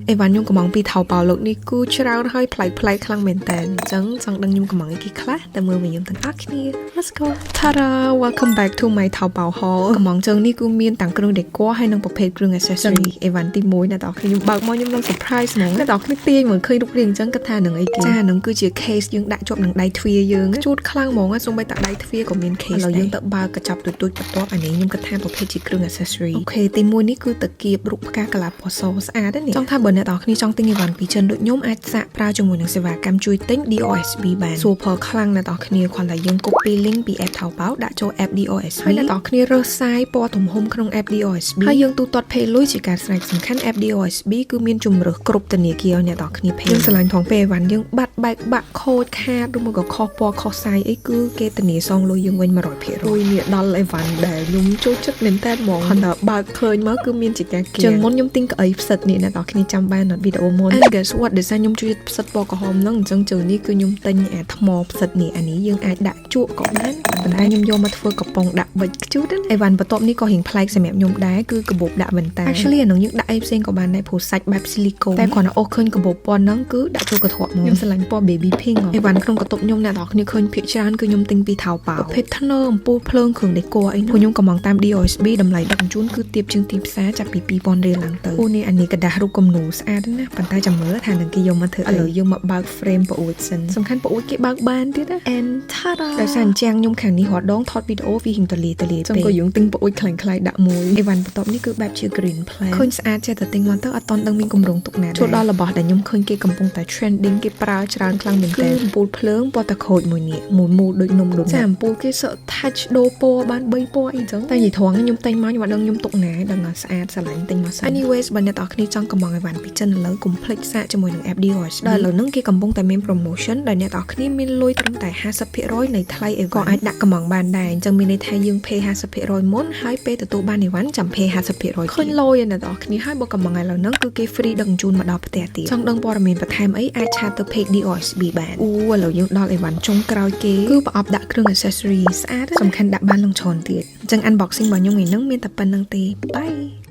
ไอ้วันยุ่งกับมองปีเทาเปล่าลูกนี่กูเช้าให้พลายคลั่งเหม็นแต่จังดังยุ่งกับมองอีกครั้งแต่เมื่อวันยุ่งตั้งอักนี่ let's go ทารา welcome back to my เทาเปล่า hall กับมองจังนี่กูมีต่างกรงเด็กกว่าให้นางประเภทกรง accessory ไอ้วันตีมวยนะต่อคือยุ่งบางมองยุ่งต้อง surprise มองนะต่อคือตีเหมือนเคยลูกเรียงจังกระทาหนึ่งไอ้กี้จ้าหนึ่งคือเจอ case ยุ่งได้จบหนึ่งได้ทวียุ่งจุดคลั่งมองอ่ะส่งไปตัดได้ทวีก็มี case เรายุ่งตะบากระจับตุยปัดตัวอันนี้ยุ่งกระทาประเภทจีกรง accessory โอเคตีมวยนี่คือตะเกียบรูปกากระลาพอโซสอาได้เนี่ยจ้องท่าเบอร์เนี่ยต่อคือจ้องตีวันปีเชิญโดยโยมอาจจะปราจมูกหนังสือว่ากำจุยติ้ง DOSB แบนสูพอคลั่งนะต่อคืนความไหลยังกบปีลิงก์ปีแอปเท่าเป้าด่าโจแอป DOSB ให้ต่อคืนเรือไซปอถุมหมขนมแอป DOSB ให้ยังตูตอดเพลุยจากการสไลด์สำคัญแอป DOSB คือมีจุ่มหรือกรุบตันเนียเกียวเนี่ยต่อคืนเพลยังสไลด์ของเปวันยังบัดใบบักโคดคาดูมือกับคอปอคอไซไอ้คือเกตันเนียซองลุยยังเว้นมาร้อยเพลลุยเนี่ยดอลไอ้วันแดงยุ่มจุดจัดเน้นแต่มองขนาดบักเคยมาคือมีจิตใจเกียวจังมดยุ่มติ้งกับไอ้สัตว์เนี่ยนะต่อคืนจำบ้านหนอดวิดีโอมด and guess what เดี๋ยวខ្ញុំជួយផ្សិតពណ៌ក្រហមហ្នឹងអញ្ចឹងជើងនេះគឺខ្ញុំទិញអាថ្មផ្សិតនេះអានេះយើងអាចដាក់ជក់ក៏បានប៉ុន្តែខ្ញុំយកមកធ្វើកំប៉ុងដាក់បិចខ្ជូតណាអីវ៉ាន់បន្ទាប់នេះក៏រៀងប្លែកសម្រាប់ខ្ញុំដែរគឺកាបូបដាក់បន្តា actually អាហ្នឹងយើងដាក់អីផ្សេងក៏បានដែរព្រោះសាច់បែប silicone តែគ្រាន់តែអូសឃើញកាបូបពណ៌ហ្នឹងគឺដាក់ចូលកន្ត្រកមកខ្ញុំស្រឡាញ់ពណ៌ baby pink អីវ៉ាន់ក្នុងកន្ទប់ខ្ញុំអ្នកនរគ្នាឃើញភាគច្រើនគឺខ្ញុំទិញពីថៅប៉ាប្រភេទធ្នើអំពូលភ្លើងគ្រឿងដេក័រអីព្រោះខ្ញុំកំងតាម DOSB តម្លៃដឹកជញ្ជូនគឺទាបជាងទីផ្សារចាប់ពី2000រៀលឡើងទៅអូនេះអានេះกระดาษរូបគំនូរស្អាតណាប៉ុន្តែចាំមើលថានឹងគេយកមកធ្វើឥឡូវយើងមកបើក frame ប្រអួតសិនសំខាន់ប្រអួតគេបើកបានទៀតណា and tada ដោយសារអញ្ចឹងខ្ញុំខាងនេះរត់ដងថតវីដេអូវាហ៊ីងតលីពេកចឹងក៏យើងទិញប្រអួតខ្លាំងៗដាក់មួយអីវ៉ាន់បន្ទាប់នេះគឺបែបជា green plan ឃើញស្អាតចេះតែទិញមកទៅអត់តន់ដឹងមានកម្រងទុកណាចូលដល់របស់ដែលខ្ញុំឃើញគេកំពុងតែ trending គេប្រើច្រើនខ្លាំងមែនតើអំពូលភ្លើងពណ៌តាខូចមួយនេះមួយមូលដូចនំដូនចាអំពូលគេសក់ touch ដូរពណ៌បាន3ពណ៌អីចឹងតែនិយាយត្រង់ខ្ញុំទិញមកខ្ញុំអត់ដឹងខ្ញុំទុកណាដឹងថាស្អាតស្រឡាញ់ទិញមកសិន anyways បើអ្នកទាំងអស់គ្នាចង់កំងអីវ៉ាន់ពីចិនឥឡូវកុំភ្លេចសាកជាមួយនឹង app DOS ដែលឥឡូវហ្នឹងគេកំពុងតែមាន promotion ដែលអ្នកទាំងអស់គ្នាមានលុយត្រឹមតែ 50% នៃថ្លៃអីក៏អាចដាក់កំងបានដែរអញ្ចឹងមានន័យថាយើង pay 50% មុនហើយពេលទទួលបានអីវ៉ាន់ចាំ pay 50% ឃើញលុយអ្នកទាំងអស់គ្នាហើយបើកំងឥឡូវហ្នឹងគឺគេ free ដឹកជញ្ជូនមកដល់ផ្ទះទៀតចង់ដឹងព័ត៌មានបន្ថែមអីអាចឆាតទៅ page DOSB បានអូឥឡូវយើងដល់អីវ៉ាន់ចុងក្រោយគេគឺប្រអប់ដាក់គ្រឿង accessory ស្អាតសំខាន់ដាក់បានលងច្រើនទៀតអញ្ចឹង unboxing របស់ខ្ញុំថ្ងៃហ្នឹងមានតែប៉ុណ្្នឹងទេ bye